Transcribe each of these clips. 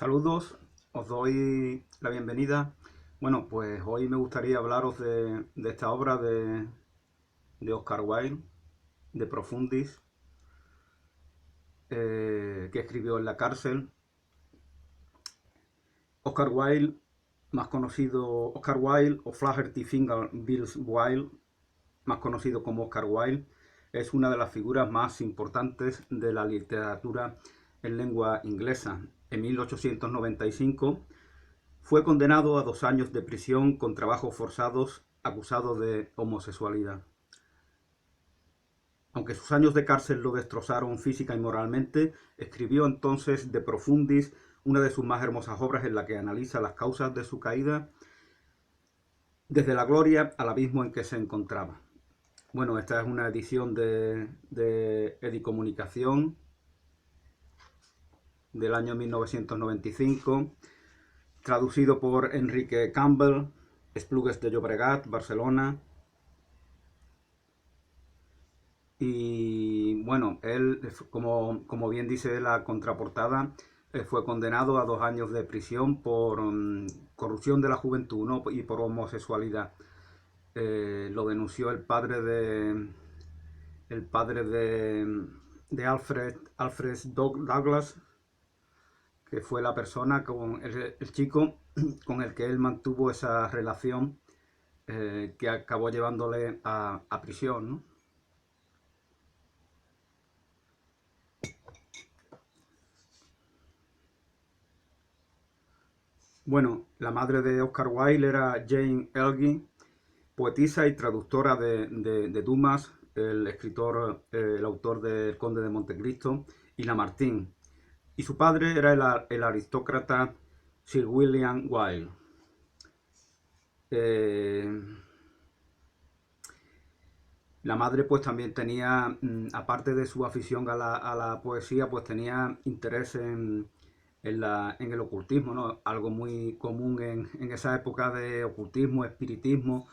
Saludos, os doy la bienvenida. Bueno, pues hoy me gustaría hablaros de esta obra de Oscar Wilde, de Profundis, que escribió en la cárcel. Oscar Wilde, más conocido Oscar Wilde o Flaherty Finger Bills Wilde, más conocido como Oscar Wilde, es una de las figuras más importantes de la literatura en lengua inglesa. En 1895 fue condenado a 2 años de prisión con trabajos forzados, acusado de homosexualidad. Aunque sus años de cárcel lo destrozaron física y moralmente, escribió entonces De Profundis, una de sus más hermosas obras en la que analiza las causas de su caída desde la gloria al abismo en que se encontraba. Bueno, esta es una edición de Edicomunicación del año 1995, traducido por Enrique Campbell, Esplugues de Llobregat, Barcelona. Y bueno, él, como bien dice la contraportada, fue condenado a 2 años de prisión por corrupción de la juventud, ¿no? Y por homosexualidad. Lo denunció el padre de Alfred Douglas, que fue la persona con el chico con el que él mantuvo esa relación, que acabó llevándole a prisión, ¿no? Bueno, la madre de Oscar Wilde era Jane Elgin, poetisa y traductora de Dumas, el escritor, el autor de El Conde de Montecristo, y Lamartine. Y su padre era el aristócrata Sir William Wilde. La madre pues también tenía, aparte de su afición a la poesía, pues tenía interés en el ocultismo, ¿no? Algo muy común en esa época de ocultismo, espiritismo,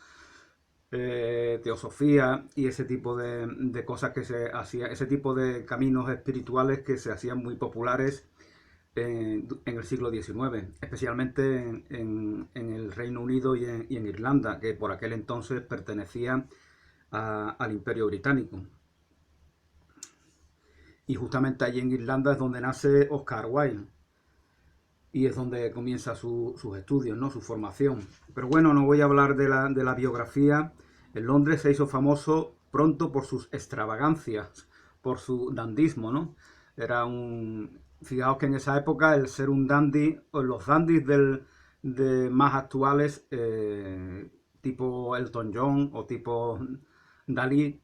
teosofía y ese tipo de cosas que se hacía, ese tipo de caminos espirituales que se hacían muy populares en el siglo XIX, especialmente en el Reino Unido y en Irlanda, que por aquel entonces pertenecían al Imperio Británico. Y justamente allí en Irlanda es donde nace Oscar Wilde y es donde comienza sus estudios, ¿no? Su formación. Pero bueno, no voy a hablar de la biografía. En Londres se hizo famoso pronto por sus extravagancias, por su dandismo, ¿no? Fijaos que en esa época el ser un dandy, o los dandys de más actuales, tipo Elton John o tipo Dalí,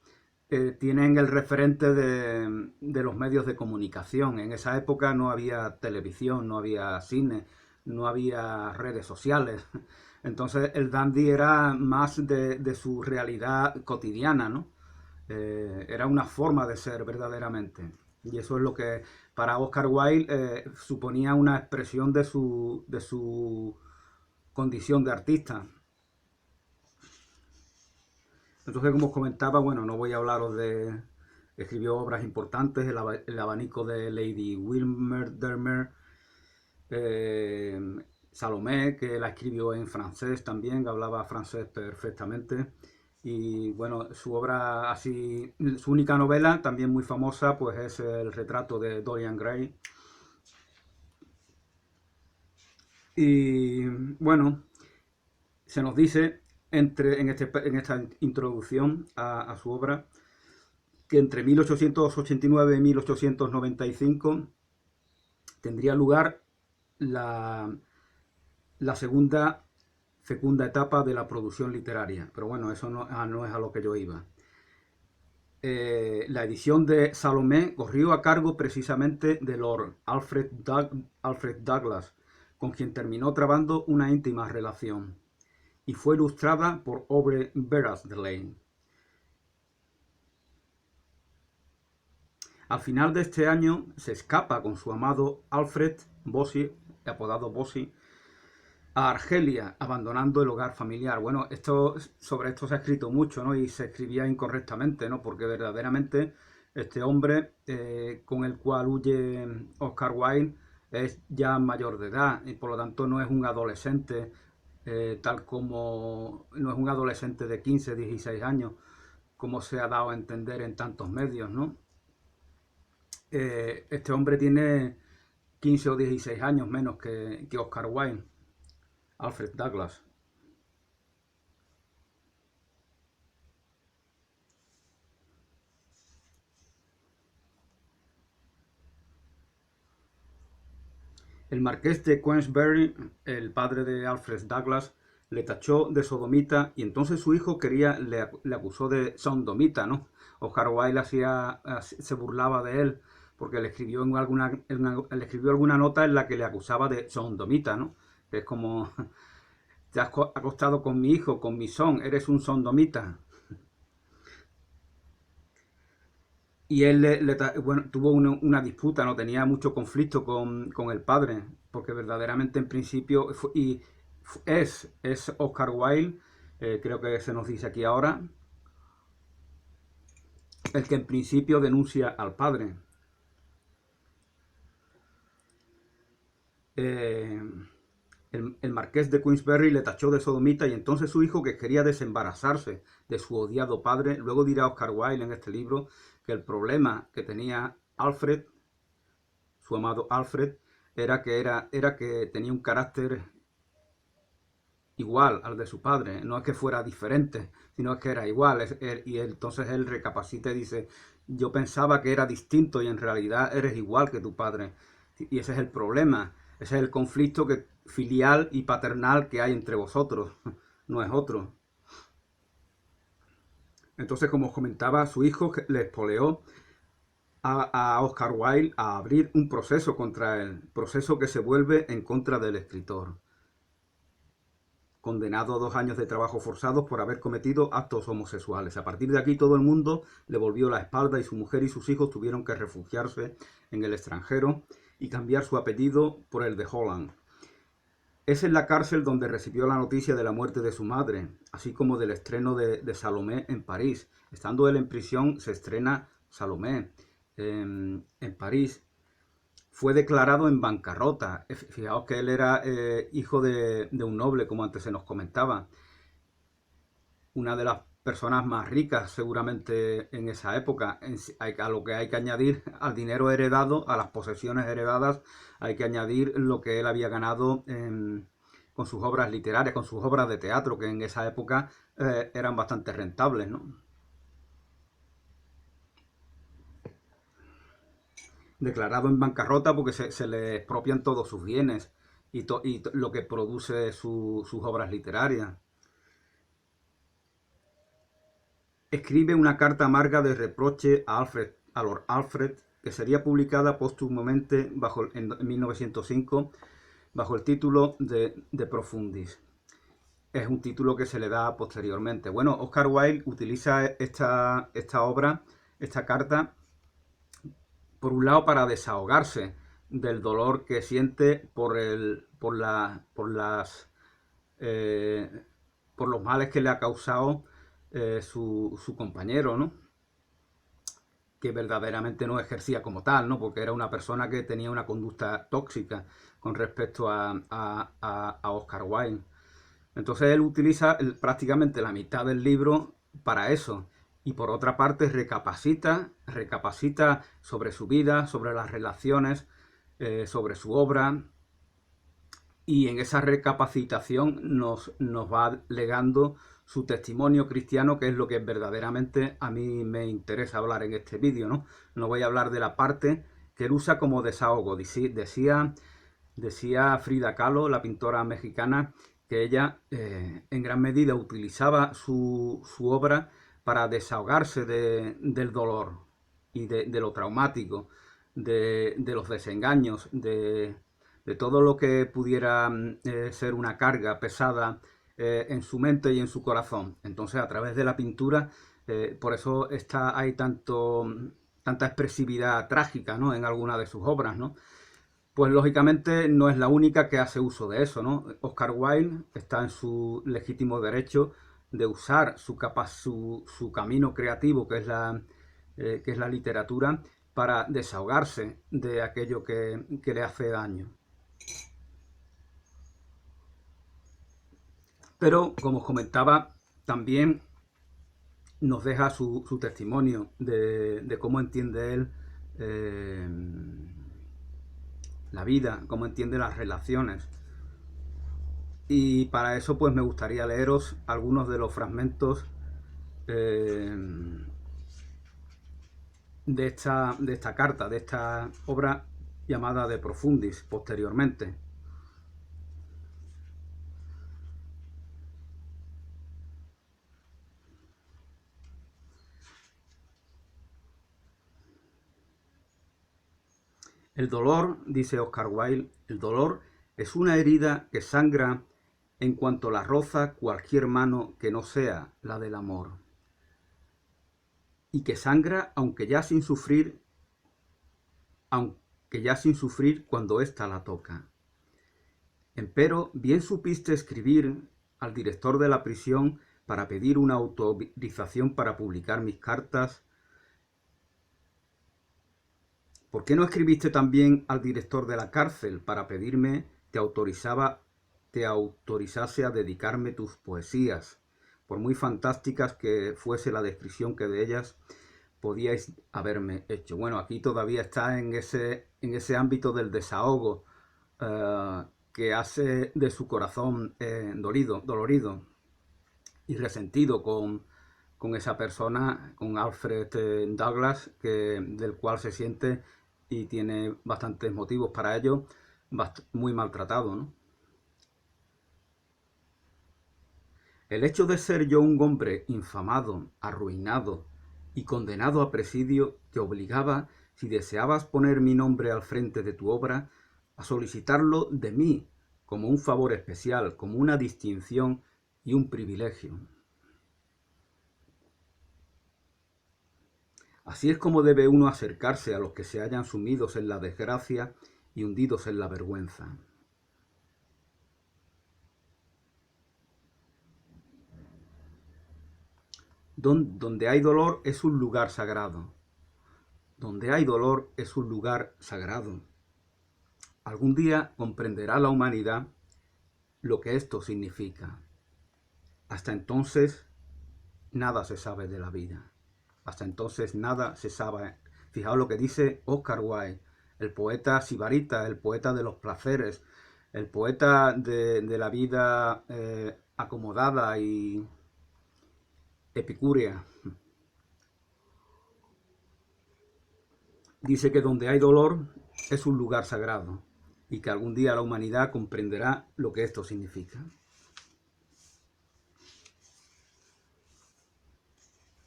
tienen el referente de los medios de comunicación. En esa época no había televisión, no había cine, no había redes sociales. Entonces el dandy era más de su realidad cotidiana, ¿no? Era una forma de ser verdaderamente. Y eso es lo que para Oscar Wilde suponía una expresión de su condición de artista. Entonces, como os comentaba, bueno, no voy a hablaros de... Escribió obras importantes, el abanico de Lady Wildermer, eh, Salomé, que la escribió en francés también, hablaba francés perfectamente. Y bueno, su obra así, su única novela, también muy famosa, pues es El retrato de Dorian Gray. Y bueno, se nos dice en esta introducción a su obra que entre 1889 y 1895 tendría lugar la segunda fecunda etapa de la producción literaria. Pero bueno, eso no es a lo que yo iba. La edición de Salomé corrió a cargo precisamente de Lord Alfred Douglas, con quien terminó trabando una íntima relación, y fue ilustrada por Aubrey Beardsley. Al final de este año se escapa con su amado Alfred Bossy, apodado Bossy, a Argelia, abandonando el hogar familiar. Bueno, sobre esto se ha escrito mucho, ¿no? Y se escribía incorrectamente, ¿no? Porque verdaderamente este hombre con el cual huye Oscar Wilde es ya mayor de edad y por lo tanto no es un adolescente, tal como no es un adolescente de 15, 16 años, como se ha dado a entender en tantos medios, ¿no? Este hombre tiene 15 o 16 años menos que Oscar Wilde, Alfred Douglas. El marqués de Queensberry, el padre de Alfred Douglas, le tachó de sodomita y entonces su hijo le acusó de sodomita, ¿no? Oscar Wilde se burlaba de él porque le escribió alguna nota en la que le acusaba de sodomita, ¿no? Es como, te has acostado con mi hijo, con mi son, eres un sodomita. Y él bueno, tuvo una disputa, no tenía mucho conflicto con el padre, porque verdaderamente en principio, es Oscar Wilde, creo que se nos dice aquí ahora, el que en principio denuncia al padre. Eh, el marqués de Queensberry le tachó de sodomita y entonces su hijo, que quería desembarazarse de su odiado padre, luego dirá Oscar Wilde en este libro que el problema que tenía Alfred, su amado Alfred, era que tenía un carácter igual al de su padre, no es que fuera diferente, sino es que era igual, y entonces él recapacita y dice, yo pensaba que era distinto y en realidad eres igual que tu padre, y ese es el problema, ese es el conflicto filial y paternal que hay entre vosotros, no es otro. Entonces, como os comentaba, su hijo le espoleó a Oscar Wilde a abrir un proceso contra él, proceso que se vuelve en contra del escritor, condenado a 2 años de trabajo forzados por haber cometido actos homosexuales. A partir de aquí todo el mundo le volvió la espalda y su mujer y sus hijos tuvieron que refugiarse en el extranjero y cambiar su apellido por el de Holland. Es en la cárcel donde recibió la noticia de la muerte de su madre, así como del estreno de Salomé en París. Estando él en prisión, se estrena Salomé en París. Fue declarado en bancarrota. Fijaos que él era hijo de un noble, como antes se nos comentaba. Una de las personas más ricas seguramente en esa época. A lo que hay que añadir, al dinero heredado, a las posesiones heredadas, hay que añadir lo que él había ganado con sus obras literarias, con sus obras de teatro, que en esa época eran bastante rentables, ¿no? Declarado en bancarrota porque se le expropian todos sus bienes y lo que produce sus obras literarias. Escribe una carta amarga de reproche a Lord Alfred, que sería publicada póstumamente en 1905 bajo el título de Profundis. Es un título que se le da posteriormente. Bueno, Oscar Wilde utiliza esta obra, esta carta, por un lado para desahogarse del dolor que siente eh, por los males que le ha causado su compañero, ¿no? Que verdaderamente no ejercía como tal, ¿no? Porque era una persona que tenía una conducta tóxica con respecto a Oscar Wilde. Entonces él utiliza prácticamente la mitad del libro para eso. Y por otra parte recapacita sobre su vida, sobre las relaciones, sobre su obra. Y en esa recapacitación nos va legando su testimonio cristiano, que es lo que verdaderamente a mí me interesa hablar en este vídeo, ¿no? No voy a hablar de la parte que él usa como desahogo. Decía Frida Kahlo, la pintora mexicana, que ella en gran medida utilizaba su obra para desahogarse del dolor y de lo traumático, de los desengaños, de todo lo que pudiera ser una carga pesada en su mente y en su corazón. Entonces, a través de la pintura, por eso hay tanta expresividad trágica, ¿no?, en alguna de sus obras, ¿no? Pues lógicamente no es la única que hace uso de eso, ¿no? Oscar Wilde está en su legítimo derecho de usar su camino creativo, que es la literatura, para desahogarse de aquello que le hace daño. Pero, como os comentaba, también nos deja su testimonio de cómo entiende él la vida, cómo entiende las relaciones. Y para eso pues me gustaría leeros algunos de los fragmentos de esta carta, de esta obra llamada De Profundis posteriormente. El dolor, dice Oscar Wilde, el dolor es una herida que sangra en cuanto la roza cualquier mano que no sea la del amor. Y que sangra aunque ya sin sufrir cuando ésta la toca. Empero, bien supiste escribir al director de la prisión para pedir una autorización para publicar mis cartas. ¿Por qué no escribiste también al director de la cárcel para pedirme te autorizase a dedicarme tus poesías, por muy fantásticas que fuese la descripción que de ellas podíais haberme hecho? Bueno, aquí todavía está en ese ámbito del desahogo que hace de su corazón dolorido y resentido con esa persona, con Alfred Douglas, del cual se siente y tiene bastantes motivos para ello, muy maltratado, ¿no? El hecho de ser yo un hombre infamado, arruinado y condenado a presidio te obligaba, si deseabas poner mi nombre al frente de tu obra, a solicitarlo de mí como un favor especial, como una distinción y un privilegio. Así es como debe uno acercarse a los que se hallan sumidos en la desgracia y hundidos en la vergüenza. Donde hay dolor es un lugar sagrado. Donde hay dolor es un lugar sagrado. Algún día comprenderá la humanidad lo que esto significa. Hasta entonces, nada se sabe de la vida. Hasta entonces, nada se sabe. Fijaos lo que dice Oscar Wilde, el poeta sibarita, el poeta de los placeres, el poeta de la vida acomodada y epicúrea. Dice que donde hay dolor es un lugar sagrado y que algún día la humanidad comprenderá lo que esto significa.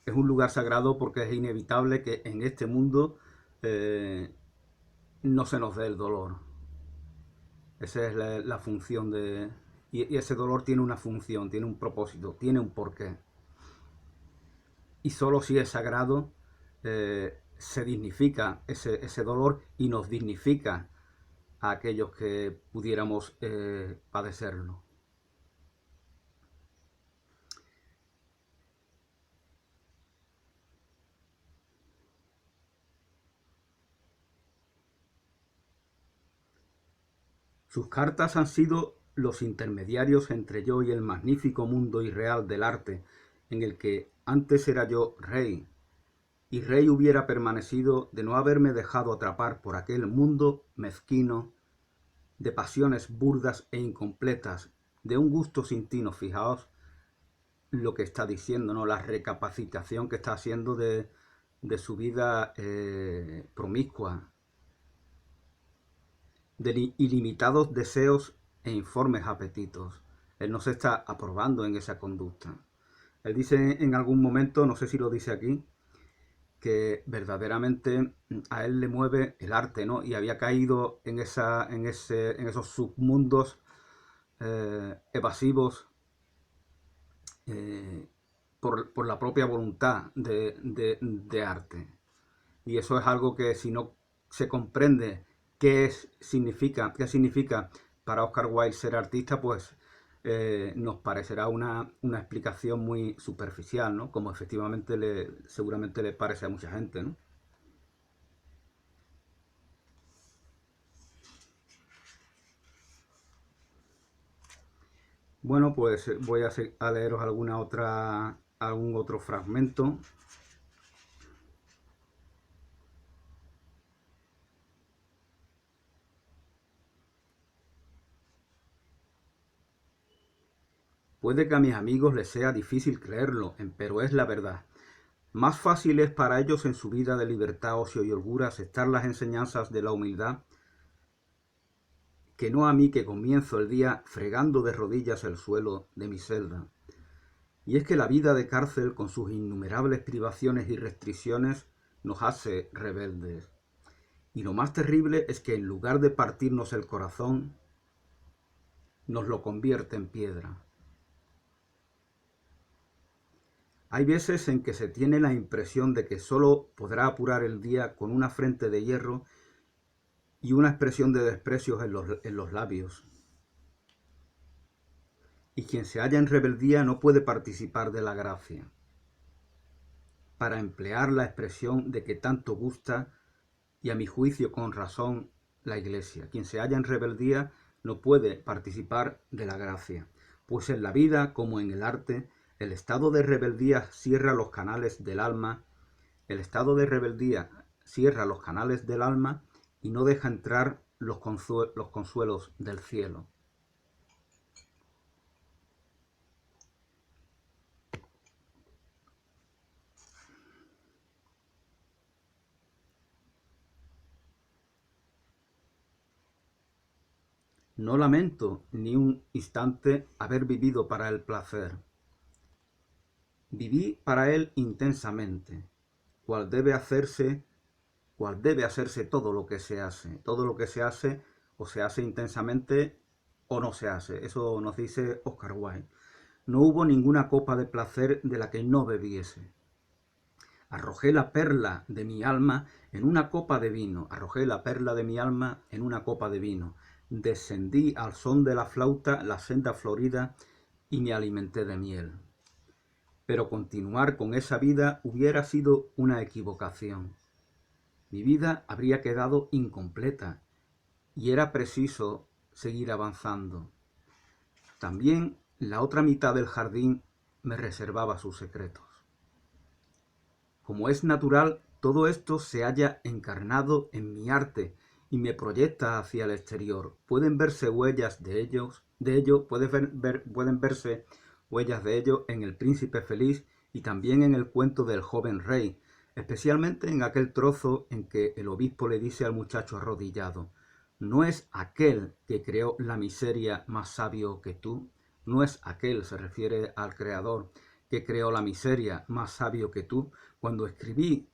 Es un lugar sagrado porque es inevitable que en este mundo no se nos dé el dolor. Esa es la función de... Y ese dolor tiene una función, tiene un propósito, tiene un porqué. Y solo si es sagrado se dignifica ese dolor y nos dignifica a aquellos que pudiéramos padecerlo. Sus cartas han sido los intermediarios entre yo y el magnífico mundo irreal del arte, en el que antes era yo rey, y rey hubiera permanecido de no haberme dejado atrapar por aquel mundo mezquino de pasiones burdas e incompletas, de un gusto sin tino. Fijaos lo que está diciendo, ¿no? La recapacitación que está haciendo de su vida promiscua, de ilimitados deseos e informes apetitos. Él no se está aprobando en esa conducta. Él dice en algún momento, no sé si lo dice aquí, que verdaderamente a él le mueve el arte, ¿no? Y había caído en esos submundos evasivos por la propia voluntad de arte. Y eso es algo que si no se comprende qué significa para Oscar Wilde ser artista, pues nos parecerá una explicación muy superficial, ¿no? Como efectivamente seguramente le parece a mucha gente, ¿no? Bueno, pues voy a leeros algún otro fragmento. Puede que a mis amigos les sea difícil creerlo, pero es la verdad. Más fácil es para ellos en su vida de libertad, ocio y holgura aceptar las enseñanzas de la humildad que no a mí que comienzo el día fregando de rodillas el suelo de mi celda. Y es que la vida de cárcel, con sus innumerables privaciones y restricciones, nos hace rebeldes. Y lo más terrible es que en lugar de partirnos el corazón, nos lo convierte en piedra. Hay veces en que se tiene la impresión de que sólo podrá apurar el día con una frente de hierro y una expresión de desprecios en los labios. Y quien se halla en rebeldía no puede participar de la gracia. Para emplear la expresión de que tanto gusta, y a mi juicio con razón, la Iglesia. Quien se halla en rebeldía no puede participar de la gracia, pues en la vida como en el arte, el estado de rebeldía cierra los canales del alma, el estado de rebeldía cierra los canales del alma y no deja entrar los consuelos del cielo. No lamento ni un instante haber vivido para el placer. Viví para él intensamente, cual debe hacerse todo lo que se hace. Todo lo que se hace o se hace intensamente o no se hace. Eso nos dice Oscar Wilde. No hubo ninguna copa de placer de la que no bebiese. Arrojé la perla de mi alma en una copa de vino. Arrojé la perla de mi alma en una copa de vino. Descendí al son de la flauta la senda florida y me alimenté de miel. Pero continuar con esa vida hubiera sido una equivocación. Mi vida habría quedado incompleta y era preciso seguir avanzando. También la otra mitad del jardín me reservaba sus secretos. Como es natural, todo esto se halla encarnado en mi arte y me proyecta hacia el exterior. Pueden verse huellas pueden verse huellas de ello en El Príncipe Feliz y también en el cuento del joven rey, especialmente en aquel trozo en que el obispo le dice al muchacho arrodillado: ¿no es aquel que creó la miseria más sabio que tú? No es aquel, se refiere al Creador, que creó la miseria más sabio que tú. Cuando escribí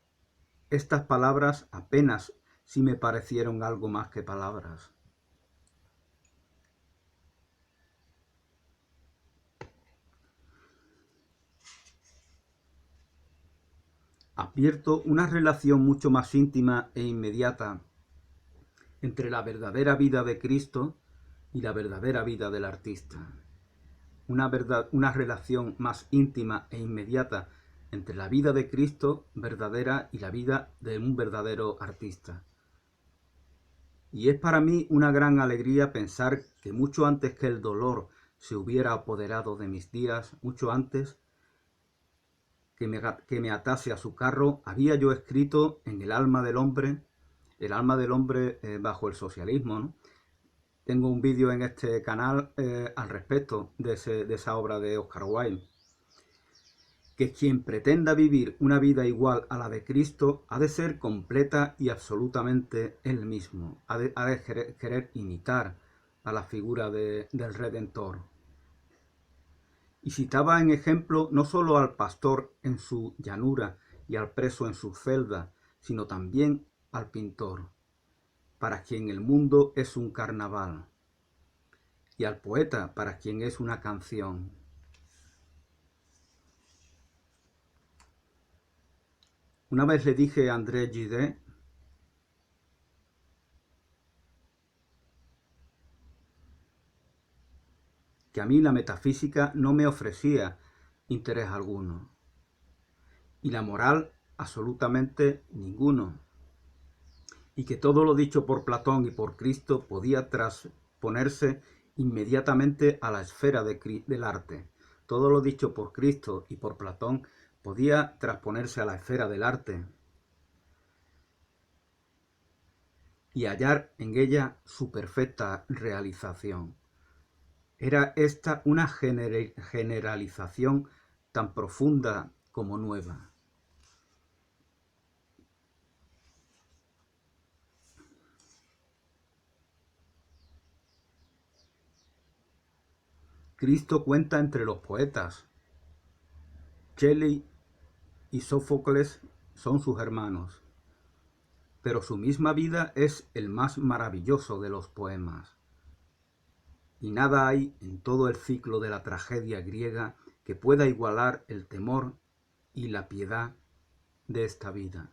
estas palabras apenas si me parecieron algo más que palabras. Advierto una relación mucho más íntima e inmediata entre la verdadera vida de Cristo y la verdadera vida del artista. Una relación más íntima e inmediata entre la vida de Cristo verdadera y la vida de un verdadero artista. Y es para mí una gran alegría pensar que mucho antes que el dolor se hubiera apoderado de mis días, mucho antes que me atase a su carro, había yo escrito en el alma del hombre bajo el socialismo, ¿no? Tengo un vídeo en este canal al respecto de esa obra de Oscar Wilde. Que quien pretenda vivir una vida igual a la de Cristo ha de ser completa y absolutamente él mismo, ha de querer imitar a la figura del Redentor. Y citaba en ejemplo no solo al pastor en su llanura y al preso en su celda, sino también al pintor, para quien el mundo es un carnaval, y al poeta, para quien es una canción. Una vez le dije a André Gide que a mí la metafísica no me ofrecía interés alguno, y la moral absolutamente ninguno, y que todo lo dicho por Platón y por Cristo podía transponerse inmediatamente a la esfera del arte. Todo lo dicho por Cristo y por Platón podía transponerse a la esfera del arte y hallar en ella su perfecta realización. Era esta una generalización tan profunda como nueva. Cristo cuenta entre los poetas. Shelley y Sófocles son sus hermanos, pero su misma vida es el más maravilloso de los poemas. Y nada hay en todo el ciclo de la tragedia griega que pueda igualar el temor y la piedad de esta vida.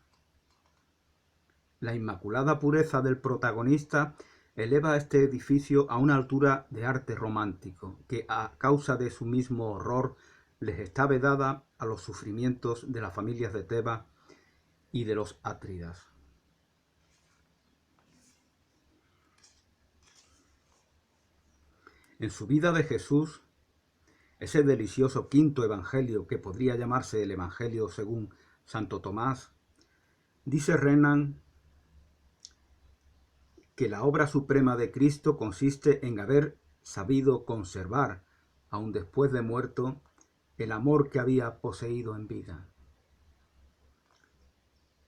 La inmaculada pureza del protagonista eleva este edificio a una altura de arte romántico, que a causa de su mismo horror les está vedada a los sufrimientos de las familias de Tebas y de los Átridas. En su vida de Jesús, ese delicioso quinto evangelio que podría llamarse el Evangelio según Santo Tomás, dice Renan que la obra suprema de Cristo consiste en haber sabido conservar, aun después de muerto, el amor que había poseído en vida.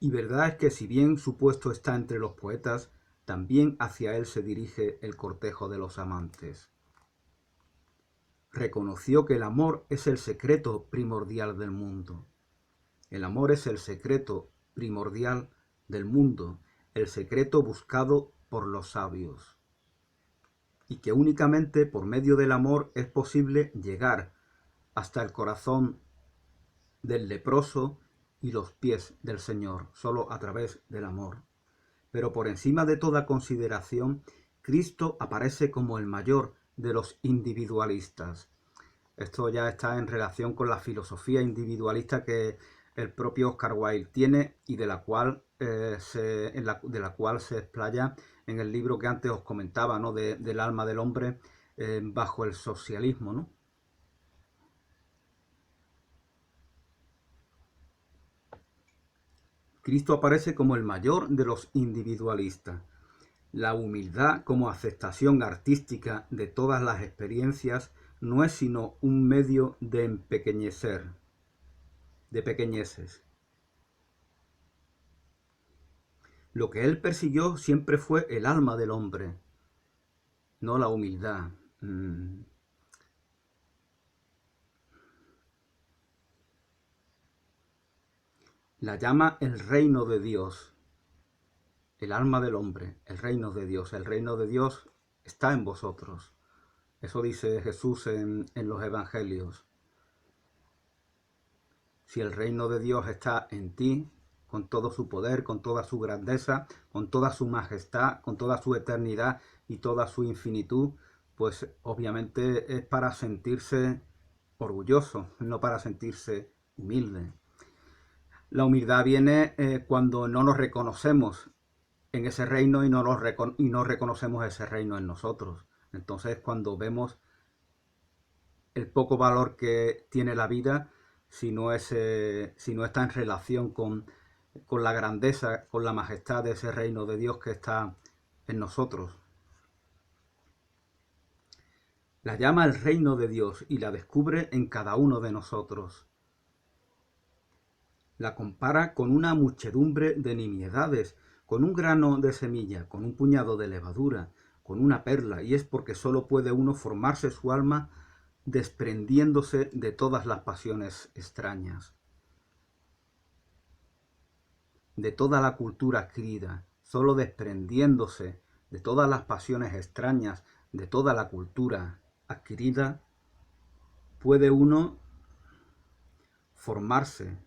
Y verdad es que si bien su puesto está entre los poetas, también hacia él se dirige el cortejo de los amantes. Reconoció que el amor es el secreto primordial del mundo. El amor es el secreto primordial del mundo, el secreto buscado por los sabios. Y que únicamente por medio del amor es posible llegar hasta el corazón del leproso y los pies del Señor, solo a través del amor. Pero por encima de toda consideración, Cristo aparece como el mayor de los individualistas. Esto ya está en relación con la filosofía individualista que el propio Oscar Wilde tiene y de la cual se explaya en el libro que antes os comentaba, ¿no? Del alma del hombre bajo el socialismo, ¿no? Cristo aparece como el mayor de los individualistas. La humildad como aceptación artística de todas las experiencias no es sino un medio de empequeñecer, de pequeñeces. Lo que él persiguió siempre fue el alma del hombre, no la humildad. La llama el reino de Dios, el alma del hombre, el reino de Dios. El reino de Dios está en vosotros. Eso dice Jesús en los evangelios. Si el reino de Dios está en ti, con todo su poder, con toda su grandeza, con toda su majestad, con toda su eternidad y toda su infinitud, pues obviamente es para sentirse orgulloso, no para sentirse humilde. La humildad viene cuando no nos reconocemos en ese reino y no reconocemos ese reino en nosotros. Entonces, cuando vemos el poco valor que tiene la vida, si no está en relación con la grandeza, con la majestad de ese reino de Dios que está en nosotros. La llama el reino de Dios y la descubre en cada uno de nosotros. La compara con una muchedumbre de nimiedades, con un grano de semilla, con un puñado de levadura, con una perla, y es porque sólo puede uno formarse su alma desprendiéndose de todas las pasiones extrañas, de toda la cultura adquirida, sólo desprendiéndose de todas las pasiones extrañas, de toda la cultura adquirida, puede uno formarse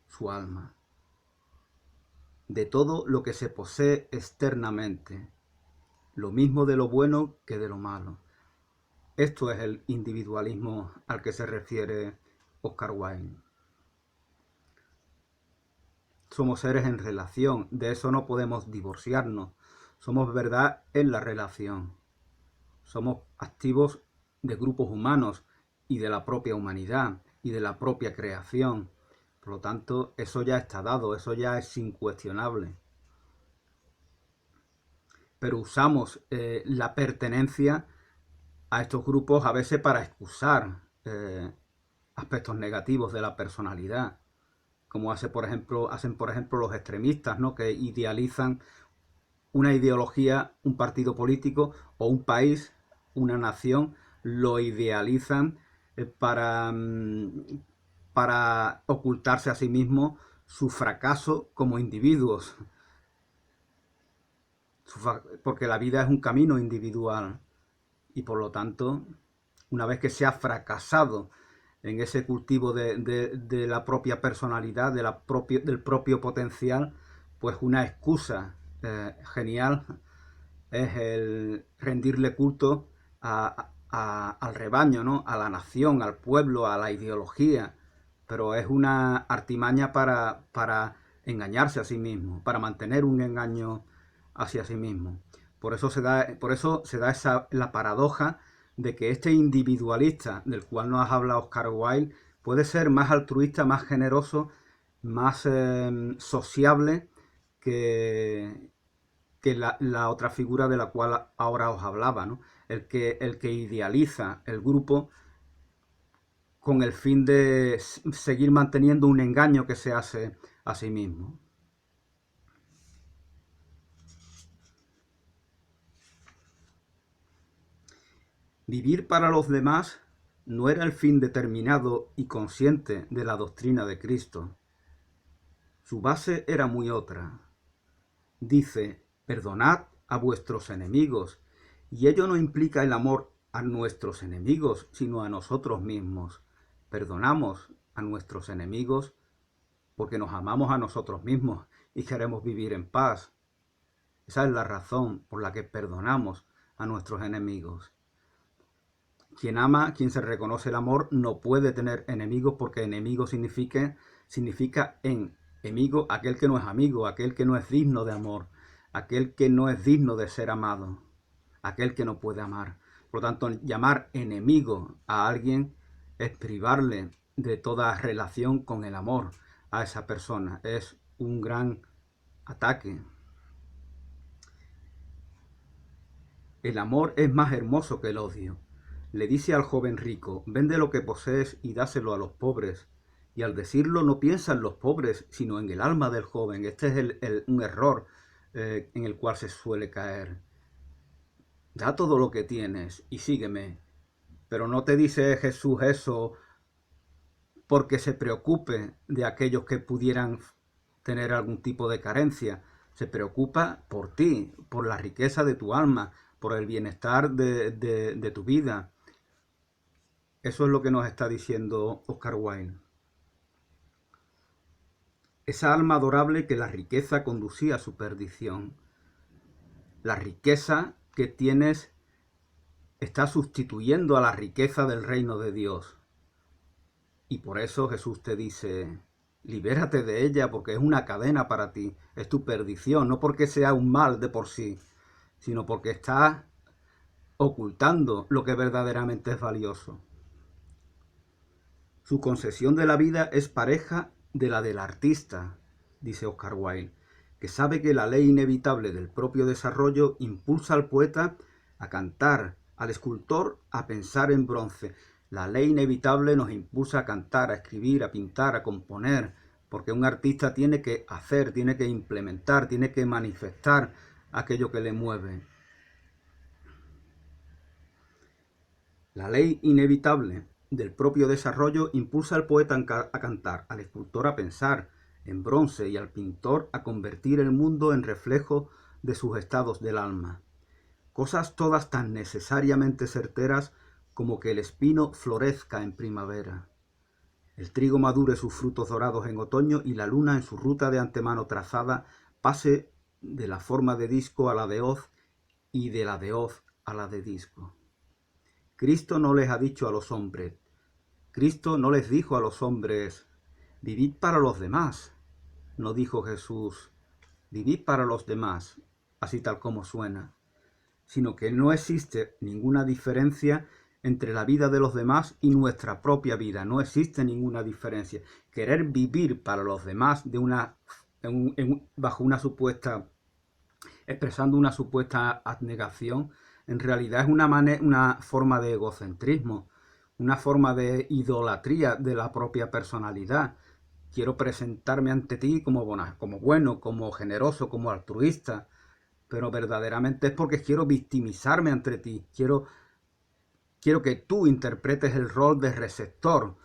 su alma, de todo lo que se posee externamente, lo mismo de lo bueno que de lo malo. Esto es el individualismo al que se refiere Oscar Wilde. Somos seres en relación, de eso no podemos divorciarnos. Somos verdad en la relación. somos activos de grupos humanos y de la propia humanidad y de la propia creación. Por lo tanto, eso ya está dado, eso ya es incuestionable. Pero usamos la pertenencia a estos grupos a veces para excusar aspectos negativos de la personalidad, como hacen por ejemplo los extremistas, ¿no? Que idealizan una ideología, un partido político o un país, una nación, lo idealizan para ocultarse a sí mismo su fracaso como individuos, porque la vida es un camino individual y por lo tanto, una vez que se ha fracasado en ese cultivo de la propia personalidad, del propio potencial, pues una excusa genial es el rendirle culto al rebaño, ¿no? A la nación, al pueblo, a la ideología, pero es una artimaña para engañarse a sí mismo, para mantener un engaño hacia sí mismo. Por eso se da la paradoja de que este individualista del cual nos habla Oscar Wilde puede ser más altruista, más generoso, más sociable que, la otra figura de la cual ahora os hablaba, ¿no? El que idealiza el grupo con el fin de seguir manteniendo un engaño que se hace a sí mismo. Vivir para los demás no era el fin determinado y consciente de la doctrina de Cristo. Su base era muy otra. Dice, perdonad a vuestros enemigos, y ello no implica el amor a nuestros enemigos, sino a nosotros mismos. Perdonamos a nuestros enemigos porque nos amamos a nosotros mismos y queremos vivir en paz. Esa es la razón por la que perdonamos a nuestros enemigos. Quien ama, quien se reconoce el amor, no puede tener enemigos porque enemigo significa enemigo aquel que no es amigo, aquel que no es digno de amor, aquel que no es digno de ser amado, aquel que no puede amar. Por lo tanto, llamar enemigo a alguien es privarle de toda relación con el amor a esa persona. Es un gran ataque. El amor es más hermoso que el odio. Le dice al joven rico, vende lo que posees y dáselo a los pobres. Y al decirlo no piensa en los pobres, sino en el alma del joven. Este es un error en el cual se suele caer. Da todo lo que tienes y sígueme. Pero no te dice Jesús eso porque se preocupe de aquellos que pudieran tener algún tipo de carencia. Se preocupa por ti, por la riqueza de tu alma, por el bienestar de tu vida. Eso es lo que nos está diciendo Oscar Wilde. Esa alma adorable que la riqueza conducía a su perdición. La riqueza que tienes está sustituyendo a la riqueza del reino de Dios. Y por eso Jesús te dice, libérate de ella porque es una cadena para ti, es tu perdición, no porque sea un mal de por sí, sino porque estás ocultando lo que verdaderamente es valioso. Su concesión de la vida es pareja de la del artista, dice Oscar Wilde, que sabe que la ley inevitable del propio desarrollo impulsa al poeta a cantar, al escultor a pensar en bronce. La ley inevitable nos impulsa a cantar, a escribir, a pintar, a componer, porque un artista tiene que hacer, tiene que implementar, tiene que manifestar aquello que le mueve. La ley inevitable del propio desarrollo impulsa al poeta a cantar, al escultor a pensar en bronce y al pintor a convertir el mundo en reflejo de sus estados del alma. Cosas todas tan necesariamente certeras como que el espino florezca en primavera, el trigo madure sus frutos dorados en otoño y la luna en su ruta de antemano trazada pase de la forma de disco a la de hoz y de la de hoz a la de disco. Cristo no les ha dicho a los hombres, Cristo no les dijo a los hombres, vivid para los demás. No dijo Jesús, vivid para los demás, así tal como suena, sino que no existe ninguna diferencia entre la vida de los demás y nuestra propia vida. No existe ninguna diferencia. Querer vivir para los demás bajo una supuesta, expresando una supuesta abnegación, en realidad es una forma de egocentrismo, una forma de idolatría de la propia personalidad. Quiero presentarme ante ti como bueno, como generoso, como altruista, pero verdaderamente es porque quiero victimizarme ante ti, quiero que tú interpretes el rol de receptor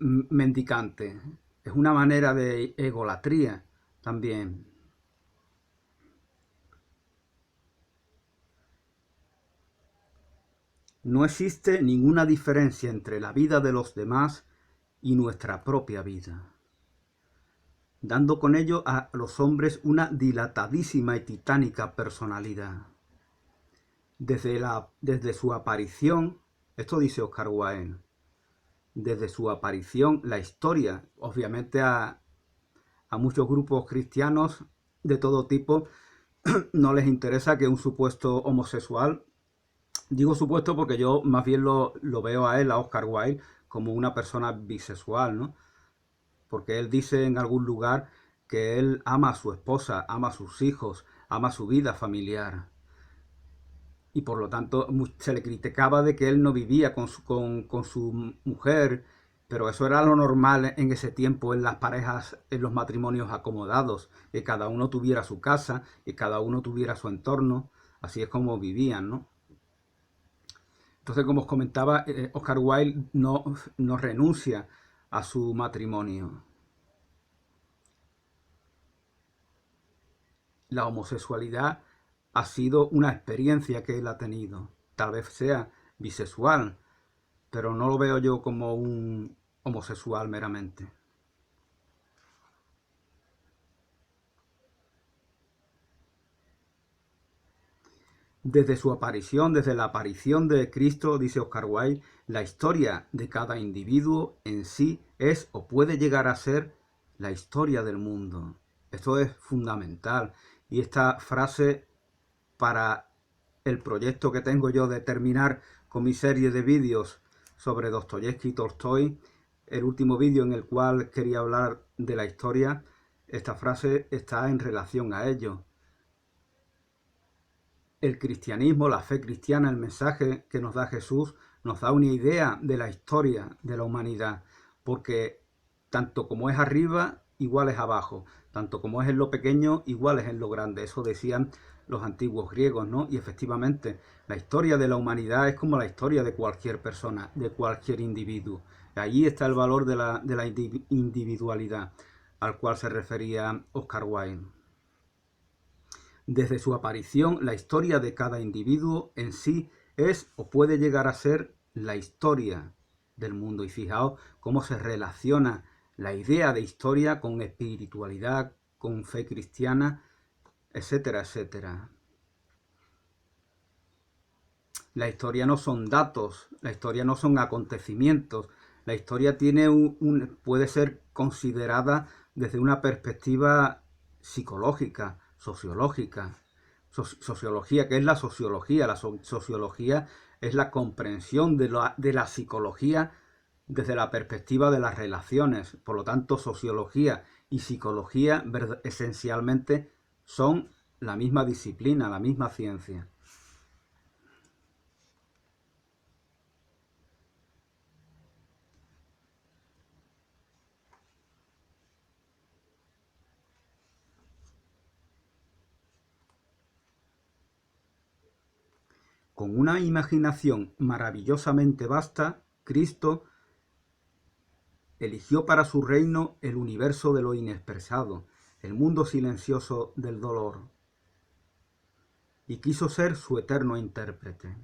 mendicante. Es una manera de egolatría también. No existe ninguna diferencia entre la vida de los demás y nuestra propia vida, dando con ello a los hombres una dilatadísima y titánica personalidad. Desde su aparición, esto dice Oscar Wilde, desde su aparición, la historia, obviamente a muchos grupos cristianos de todo tipo, no les interesa que un supuesto homosexual, digo supuesto porque yo más bien lo veo a él, a Oscar Wilde, como una persona bisexual, ¿no? Porque él dice en algún lugar que él ama a su esposa, ama a sus hijos, ama su vida familiar. Y por lo tanto se le criticaba de que él no vivía con su mujer, pero eso era lo normal en ese tiempo en las parejas, en los matrimonios acomodados, que cada uno tuviera su casa y cada uno tuviera su entorno, así es como vivían, ¿no? Entonces, como os comentaba, Oscar Wilde no renuncia a su matrimonio. La homosexualidad ha sido una experiencia que él ha tenido. Tal vez sea bisexual, pero no lo veo yo como un homosexual meramente. Desde la aparición de Cristo, dice Oscar Wilde, la historia de cada individuo en sí es o puede llegar a ser la historia del mundo. Esto es fundamental. Y esta frase, para el proyecto que tengo yo de terminar con mi serie de vídeos sobre Dostoyevsky y Tolstoy, el último vídeo en el cual quería hablar de la historia, esta frase está en relación a ello. El cristianismo, la fe cristiana, el mensaje que nos da Jesús, nos da una idea de la historia de la humanidad, porque tanto como es arriba, igual es abajo, tanto como es en lo pequeño, igual es en lo grande. Eso decían los antiguos griegos, ¿no? Y efectivamente, la historia de la humanidad es como la historia de cualquier persona, de cualquier individuo. Allí está el valor de la individualidad, al cual se refería Oscar Wilde. Desde su aparición, la historia de cada individuo en sí es o puede llegar a ser la historia del mundo. Y fijaos cómo se relaciona la idea de historia con espiritualidad, con fe cristiana, etcétera, etcétera. La historia no son datos, la historia no son acontecimientos, la historia puede ser considerada desde una perspectiva psicológica, sociológica. Sociología, ¿qué es la sociología? La sociología es la comprensión de la psicología desde la perspectiva de las relaciones. Por lo tanto, sociología y psicología esencialmente son la misma disciplina, la misma ciencia. Con una imaginación maravillosamente vasta, Cristo eligió para su reino el universo de lo inexpresado, el mundo silencioso del dolor, y quiso ser su eterno intérprete.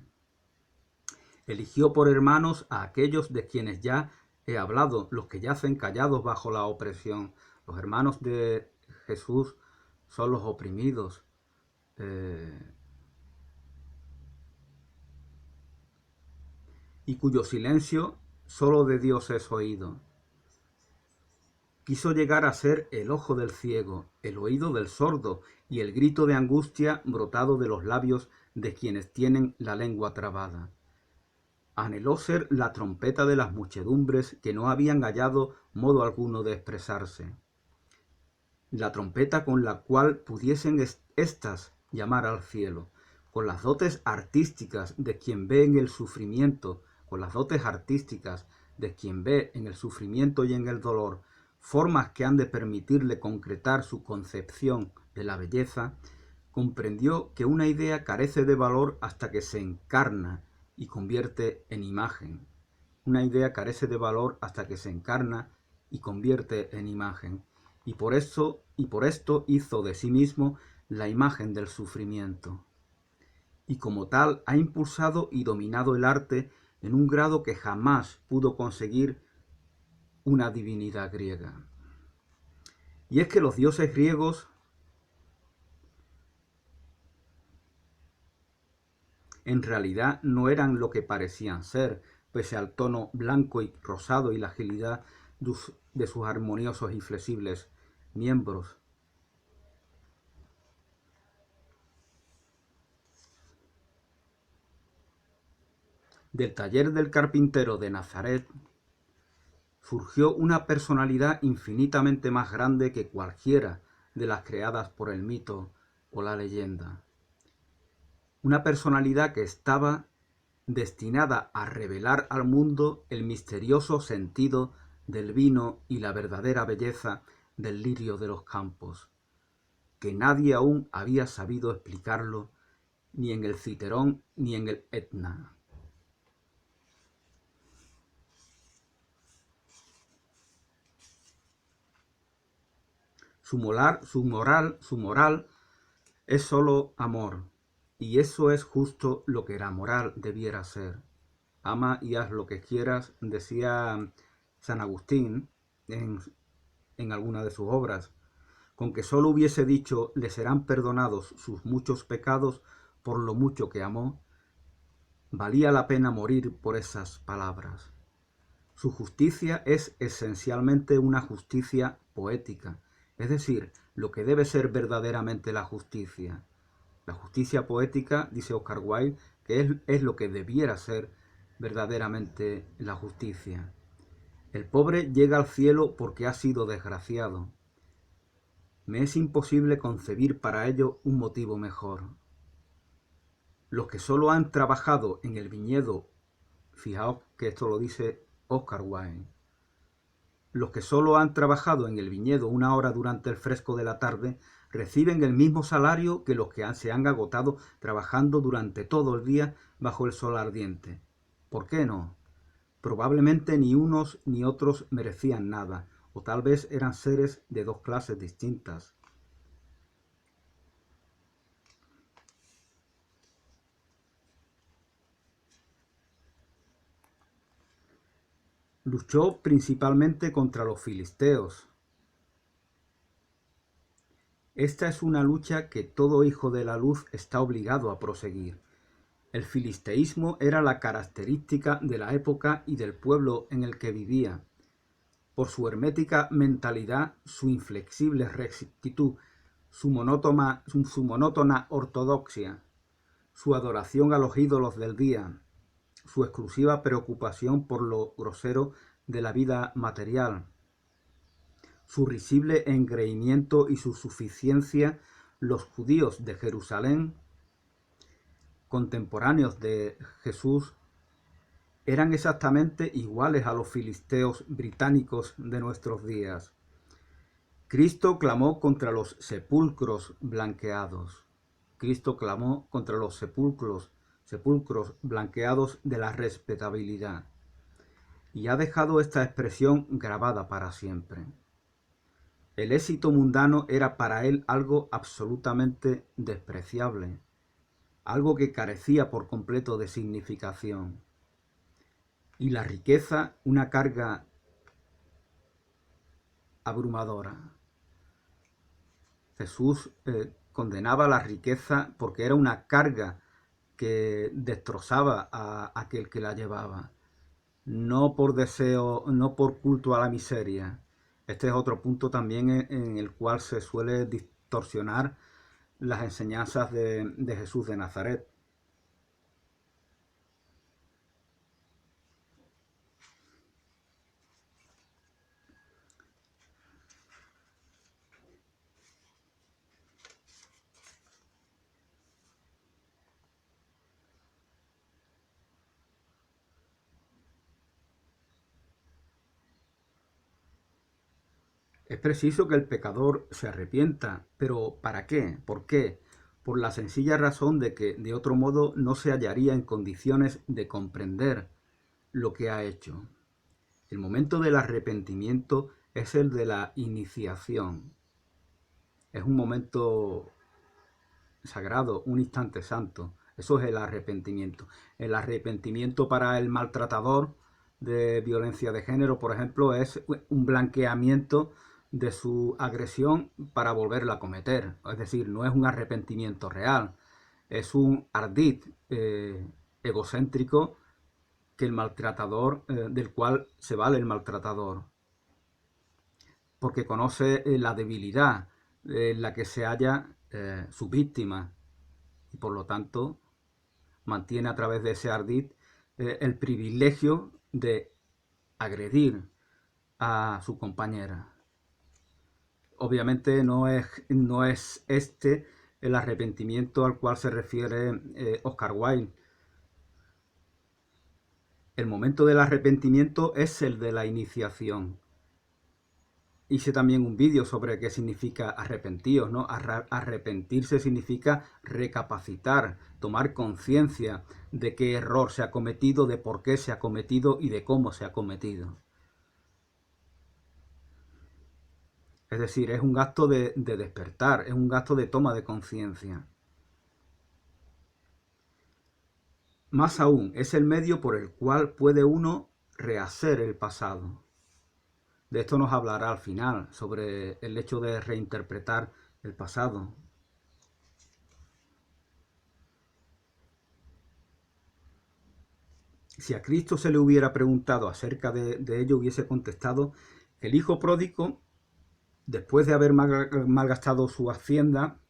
Eligió por hermanos a aquellos de quienes ya he hablado, los que yacen callados bajo la opresión. Los hermanos de Jesús son los oprimidos, y cuyo silencio solo de Dios es oído. Quiso llegar a ser el ojo del ciego, el oído del sordo y el grito de angustia brotado de los labios de quienes tienen la lengua trabada. Anheló ser la trompeta de las muchedumbres que no habían hallado modo alguno de expresarse. La trompeta con la cual pudiesen éstas llamar al cielo, con las dotes artísticas de quien ve en el sufrimiento, con las dotes artísticas de quien ve en el sufrimiento y en el dolor, formas que han de permitirle concretar su concepción de la belleza, comprendió que una idea carece de valor hasta que se encarna y convierte en imagen. Una idea carece de valor hasta que se encarna y convierte en imagen. Y por esto hizo de sí mismo la imagen del sufrimiento. Y como tal ha impulsado y dominado el arte en un grado que jamás pudo conseguir una divinidad griega. Y es que los dioses griegos en realidad no eran lo que parecían ser, pese al tono blanco y rosado y la agilidad de sus armoniosos y flexibles miembros. Del taller del carpintero de Nazaret surgió una personalidad infinitamente más grande que cualquiera de las creadas por el mito o la leyenda. Una personalidad que estaba destinada a revelar al mundo el misterioso sentido del vino y la verdadera belleza del lirio de los campos, que nadie aún había sabido explicarlo ni en el Citerón ni en el Etna. Su moral es solo amor, y eso es justo lo que la moral debiera ser. Ama y haz lo que quieras, decía San Agustín en alguna de sus obras. Con que solo hubiese dicho le serán perdonados sus muchos pecados por lo mucho que amó, valía la pena morir por esas palabras. Su justicia es esencialmente una justicia poética, es decir, lo que debe ser verdaderamente la justicia. La justicia poética, dice Oscar Wilde, que es lo que debiera ser verdaderamente la justicia. El pobre llega al cielo porque ha sido desgraciado. Me es imposible concebir para ello un motivo mejor. Los que solo han trabajado en el viñedo, fijaos que esto lo dice Oscar Wilde, los que solo han trabajado en el viñedo una hora durante el fresco de la tarde reciben el mismo salario que los que se han agotado trabajando durante todo el día bajo el sol ardiente. ¿Por qué no? Probablemente ni unos ni otros merecían nada, o tal vez eran seres de dos clases distintas. Luchó principalmente contra los filisteos. Esta es una lucha que todo hijo de la luz está obligado a proseguir. El filisteísmo era la característica de la época y del pueblo en el que vivía. Por su hermética mentalidad, su inflexible rectitud, su monótona ortodoxia, su adoración a los ídolos del día, su exclusiva preocupación por lo grosero de la vida material, su risible engreimiento y su suficiencia, los judíos de Jerusalén, contemporáneos de Jesús, eran exactamente iguales a los filisteos británicos de nuestros días. Cristo clamó contra los sepulcros blanqueados. Cristo clamó contra los sepulcros blanqueados de la respetabilidad. Y ha dejado esta expresión grabada para siempre. El éxito mundano era para él algo absolutamente despreciable, algo que carecía por completo de significación. Y la riqueza, una carga abrumadora. Jesús condenaba la riqueza porque era una carga que destrozaba a aquel que la llevaba. No por deseo, no por culto a la miseria. Este es otro punto también en el cual se suele distorsionar las enseñanzas de Jesús de Nazaret. Es preciso que el pecador se arrepienta, pero ¿para qué? ¿Por qué? Por la sencilla razón de que de otro modo no se hallaría en condiciones de comprender lo que ha hecho. El momento del arrepentimiento es el de la iniciación. Es un momento sagrado, un instante santo. Eso es el arrepentimiento. El arrepentimiento para el maltratador de violencia de género, por ejemplo, es un blanqueamiento de su agresión para volverla a cometer. Es decir, no es un arrepentimiento real. Es un ardid egocéntrico que el maltratador, del cual se vale el maltratador. Porque conoce la debilidad en la que se halla su víctima y por lo tanto mantiene a través de ese ardid el privilegio de agredir a su compañera. Obviamente no es este el arrepentimiento al cual se refiere Oscar Wilde. El momento del arrepentimiento es el de la iniciación. Hice también un vídeo sobre qué significa arrepentíos, ¿no? Arrepentirse significa recapacitar, tomar conciencia de qué error se ha cometido, de por qué se ha cometido y de cómo se ha cometido. Es decir, es un acto de despertar, es un acto de toma de conciencia. Más aún, es el medio por el cual puede uno rehacer el pasado. De esto nos hablará al final, sobre el hecho de reinterpretar el pasado. Si a Cristo se le hubiera preguntado acerca de ello, hubiese contestado: el hijo pródigo, después de haber malgastado su hacienda,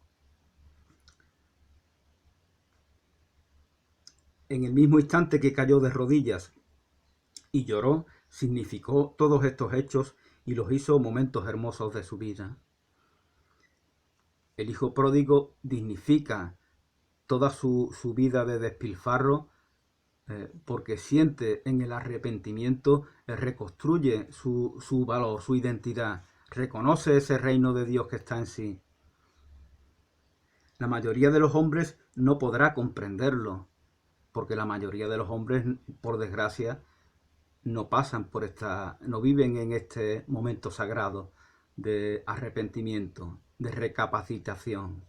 en el mismo instante que cayó de rodillas y lloró, significó todos estos hechos y los hizo momentos hermosos de su vida. El hijo pródigo dignifica toda su vida de despilfarro porque siente en el arrepentimiento, reconstruye su valor, su identidad, reconoce ese reino de Dios que está en sí. La mayoría de los hombres no podrá comprenderlo, porque la mayoría de los hombres, por desgracia, no pasan por no viven en este momento sagrado de arrepentimiento, de recapacitación.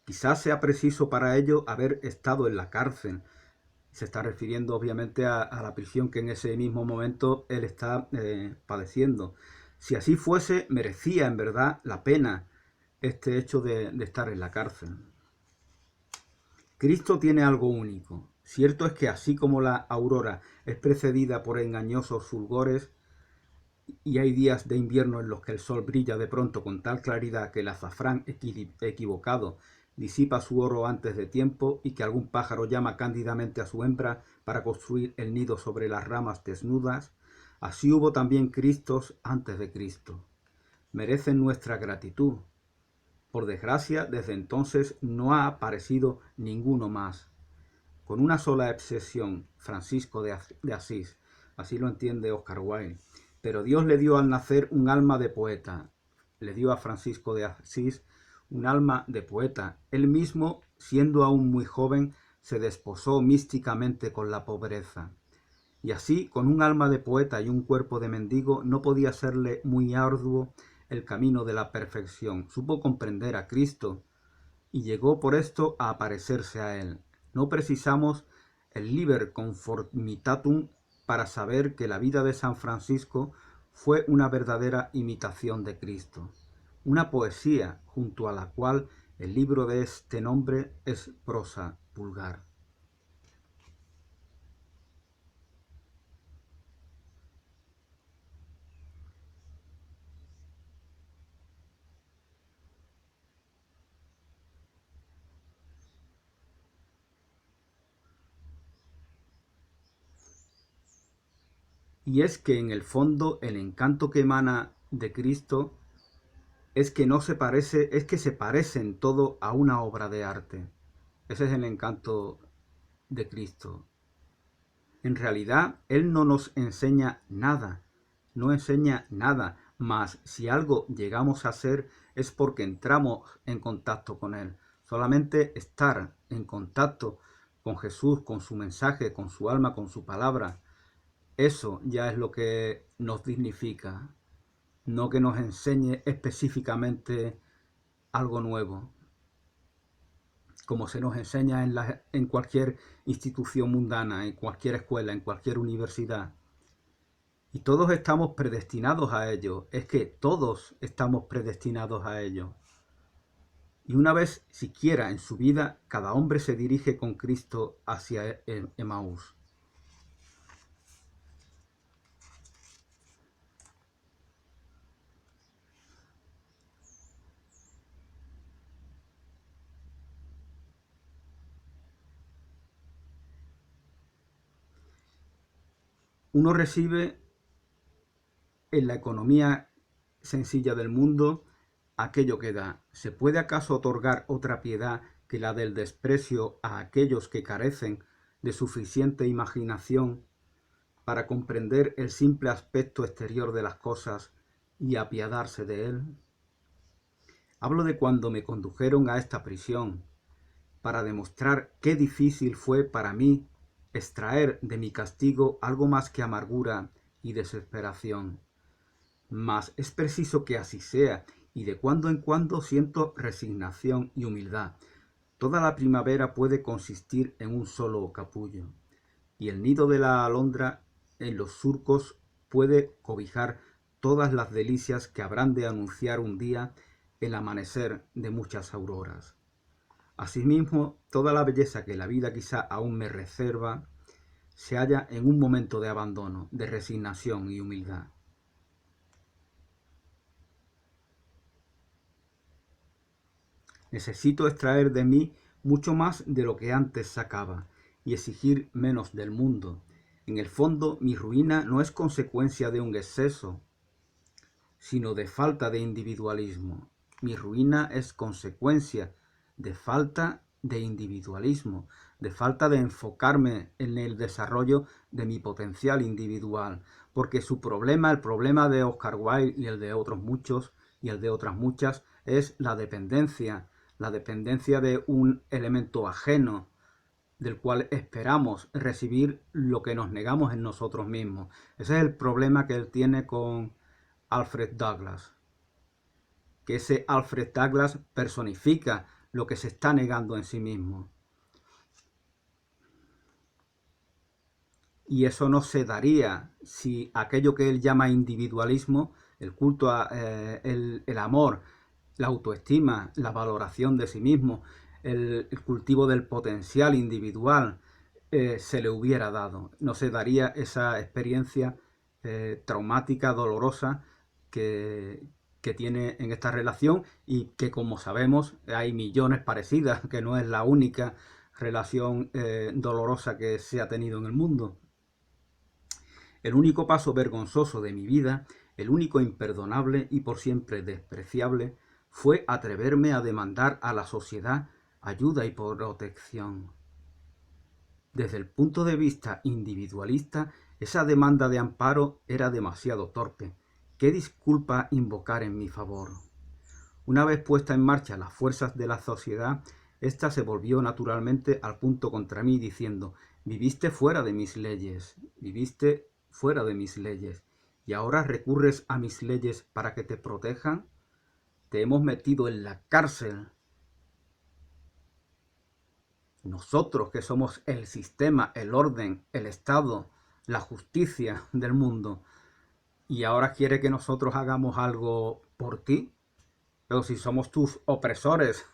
Quizás sea preciso para ello haber estado en la cárcel. Se está refiriendo obviamente a la prisión que en ese mismo momento él está padeciendo. Si así fuese, merecía en verdad la pena este hecho de estar en la cárcel. Cristo tiene algo único. Cierto es que así como la aurora es precedida por engañosos fulgores, y hay días de invierno en los que el sol brilla de pronto con tal claridad que el azafrán equivocado disipa su oro antes de tiempo y que algún pájaro llama cándidamente a su hembra para construir el nido sobre las ramas desnudas, así hubo también Cristos antes de Cristo. Merecen nuestra gratitud. Por desgracia, desde entonces no ha aparecido ninguno más. Con una sola excepción, Francisco de Asís, así lo entiende Oscar Wilde. Pero Dios le dio al nacer un alma de poeta. Le dio a Francisco de Asís un alma de poeta. Él mismo, siendo aún muy joven, se desposó místicamente con la pobreza. Y así, con un alma de poeta y un cuerpo de mendigo, no podía serle muy arduo el camino de la perfección. Supo comprender a Cristo y llegó por esto a aparecerse a él. No precisamos el liber conformitatum para saber que la vida de San Francisco fue una verdadera imitación de Cristo, una poesía junto a la cual el libro de este nombre es prosa vulgar. Y es que en el fondo el encanto que emana de Cristo es que no se parece, es que se parece en todo a una obra de arte. Ese es el encanto de Cristo. En realidad, Él no nos enseña nada, no enseña nada, mas si algo llegamos a hacer es porque entramos en contacto con Él. Solamente estar en contacto con Jesús, con su mensaje, con su alma, con su palabra, eso ya es lo que nos dignifica, no que nos enseñe específicamente algo nuevo, como se nos enseña en cualquier institución mundana, en cualquier escuela, en cualquier universidad. Y todos estamos predestinados a ello. Es que todos estamos predestinados a ello. Y una vez siquiera en su vida, cada hombre se dirige con Cristo hacia Emaús. Uno recibe en la economía sencilla del mundo aquello que da. ¿Se puede acaso otorgar otra piedad que la del desprecio a aquellos que carecen de suficiente imaginación para comprender el simple aspecto exterior de las cosas y apiadarse de él? Hablo de cuando me condujeron a esta prisión, para demostrar qué difícil fue para mí extraer de mi castigo algo más que amargura y desesperación. Mas es preciso que así sea, y de cuando en cuando siento resignación y humildad. Toda la primavera puede consistir en un solo capullo, y el nido de la alondra en los surcos puede cobijar todas las delicias que habrán de anunciar un día el amanecer de muchas auroras. Asimismo, toda la belleza que la vida quizá aún me reserva se halla en un momento de abandono, de resignación y humildad. Necesito extraer de mí mucho más de lo que antes sacaba y exigir menos del mundo. En el fondo, mi ruina no es consecuencia de un exceso, sino de falta de individualismo. Mi ruina es consecuencia de falta de individualismo, de falta de enfocarme en el desarrollo de mi potencial individual, porque su problema, el problema de Oscar Wilde y el de otros muchos y el de otras muchas, es la dependencia de un elemento ajeno del cual esperamos recibir lo que nos negamos en nosotros mismos. Ese es el problema que él tiene con Alfred Douglas, que ese Alfred Douglas personifica lo que se está negando en sí mismo. Y eso no se daría si aquello que él llama individualismo, el culto a el amor, la autoestima, la valoración de sí mismo, el cultivo del potencial individual, se le hubiera dado. No se daría esa experiencia traumática, dolorosa que tiene en esta relación y que, como sabemos, hay millones parecidas, que no es la única relación dolorosa que se ha tenido en el mundo. El único paso vergonzoso de mi vida, el único imperdonable y por siempre despreciable, fue atreverme a demandar a la sociedad ayuda y protección. Desde el punto de vista individualista, esa demanda de amparo era demasiado torpe. ¿Qué disculpa invocar en mi favor? Una vez puesta en marcha las fuerzas de la sociedad, ésta se volvió naturalmente al punto contra mí, diciendo: viviste fuera de mis leyes, viviste fuera de mis leyes, y ahora recurres a mis leyes para que te protejan. Te hemos metido en la cárcel. Nosotros que somos el sistema, el orden, el Estado, la justicia del mundo, y ahora quiere que nosotros hagamos algo por ti, pero si somos tus opresores.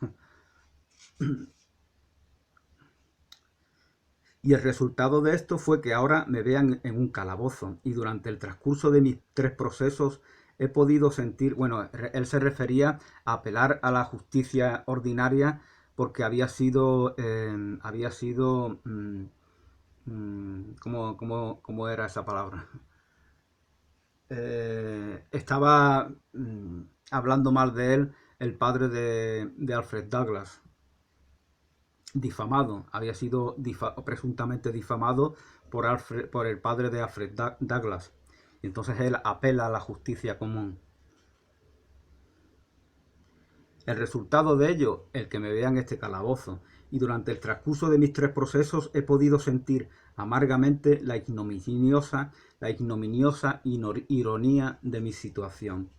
Y el resultado de esto fue que ahora me vean en un calabozo, y durante el transcurso de mis 3 procesos he podido sentir, bueno, él se refería a apelar a la justicia ordinaria porque ¿cómo era esa palabra? estaba hablando mal de él el padre de Alfred Douglas, difamado, había sido presuntamente difamado por el padre de Alfred Douglas. Y entonces él apela a la justicia común. El resultado de ello, el que me vea en este calabozo, y durante el transcurso de mis 3 procesos he podido sentir amargamente la ignominiosa ironía de mi situación.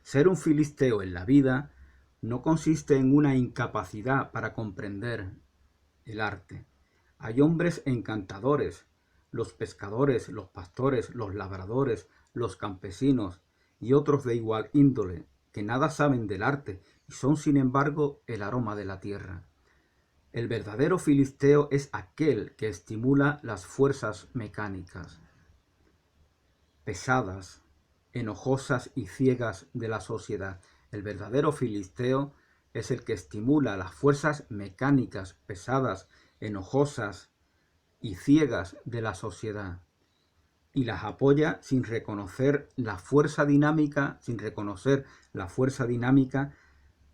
Ser un filisteo en la vida no consiste en una incapacidad para comprender el arte. Hay hombres encantadores, los pescadores, los pastores, los labradores, los campesinos y otros de igual índole, que nada saben del arte y son sin embargo el aroma de la tierra. El verdadero filisteo es aquel que estimula las fuerzas mecánicas, pesadas, enojosas y ciegas de la sociedad. El verdadero filisteo es el que estimula las fuerzas mecánicas, pesadas, enojosas y ciegas de la sociedad y las apoya sin reconocer la fuerza dinámica,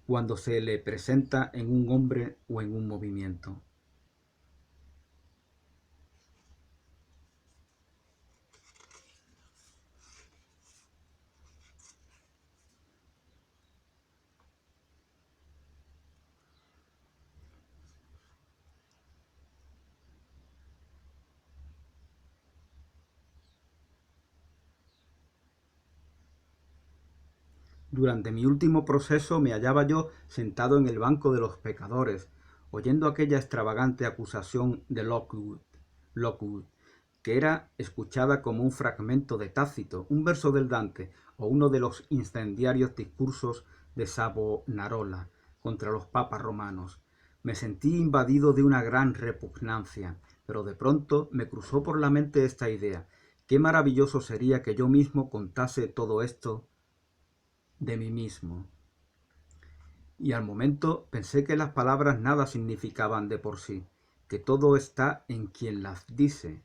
cuando se le presenta en un hombre o en un movimiento. Durante mi último proceso me hallaba yo sentado en el banco de los pecadores, oyendo aquella extravagante acusación de Lockwood, que era escuchada como un fragmento de Tácito, un verso del Dante o uno de los incendiarios discursos de Savonarola contra los papas romanos. Me sentí invadido de una gran repugnancia, pero de pronto me cruzó por la mente esta idea: qué maravilloso sería que yo mismo contase todo esto de mí mismo. Y al momento pensé que las palabras nada significaban de por sí, que todo está en quien las dice.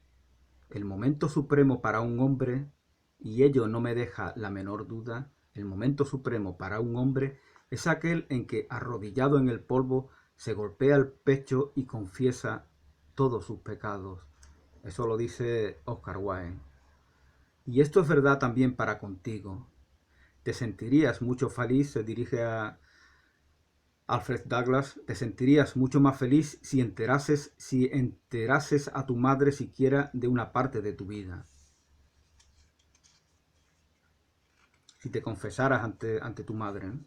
El momento supremo para un hombre, y ello no me deja la menor duda, el momento supremo para un hombre es aquel en que, arrodillado en el polvo, se golpea el pecho y confiesa todos sus pecados. Eso lo dice Oscar Wilde. Y esto es verdad también para contigo. Te sentirías mucho feliz, se dirige a Alfred Douglas, te sentirías mucho más feliz si enterases a tu madre siquiera de una parte de tu vida. Si te confesaras ante tu madre, ¿no?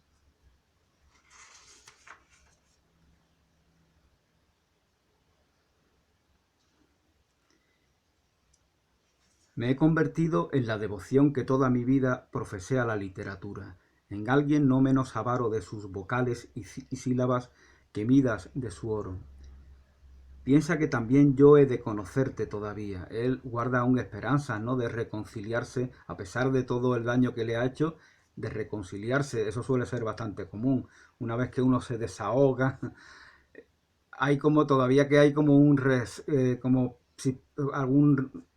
Me he convertido en la devoción que toda mi vida profesé a la literatura, en alguien no menos avaro de sus vocales y sílabas que Midas de su oro. Piensa que también yo he de conocerte todavía. Él guarda aún esperanza, ¿no?, de reconciliarse, a pesar de todo el daño que le ha hecho, de reconciliarse. Eso suele ser bastante común. Una vez que uno se desahoga, hay como todavía que hay como como si algún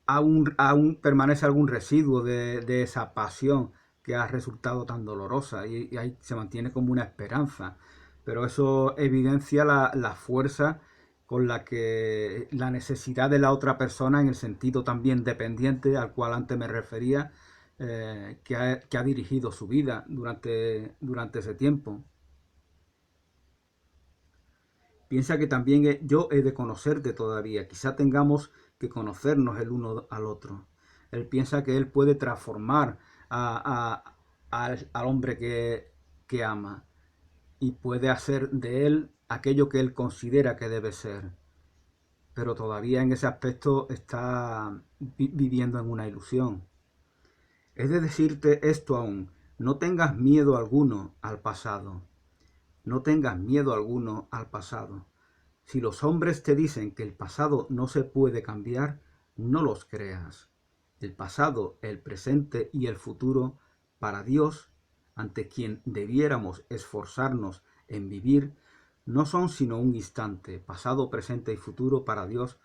aún permanece algún residuo de esa pasión que ha resultado tan dolorosa y ahí se mantiene como una esperanza. Pero eso evidencia la fuerza con la que la necesidad de la otra persona, en el sentido también dependiente al cual antes me refería, que ha dirigido su vida durante ese tiempo. Piensa que también yo he de conocerte todavía. Quizá tengamos que conocernos el uno al otro. Él piensa que él puede transformar al hombre que ama y puede hacer de él aquello que él considera que debe ser. Pero todavía en ese aspecto está viviendo en una ilusión. He de decirte esto aún: no tengas miedo alguno al pasado. No tengas miedo alguno al pasado. Si los hombres te dicen que el pasado no se puede cambiar, no los creas. El pasado, el presente y el futuro, para Dios, ante quien debiéramos esforzarnos en vivir, no son sino un instante. Pasado, presente y futuro para Dios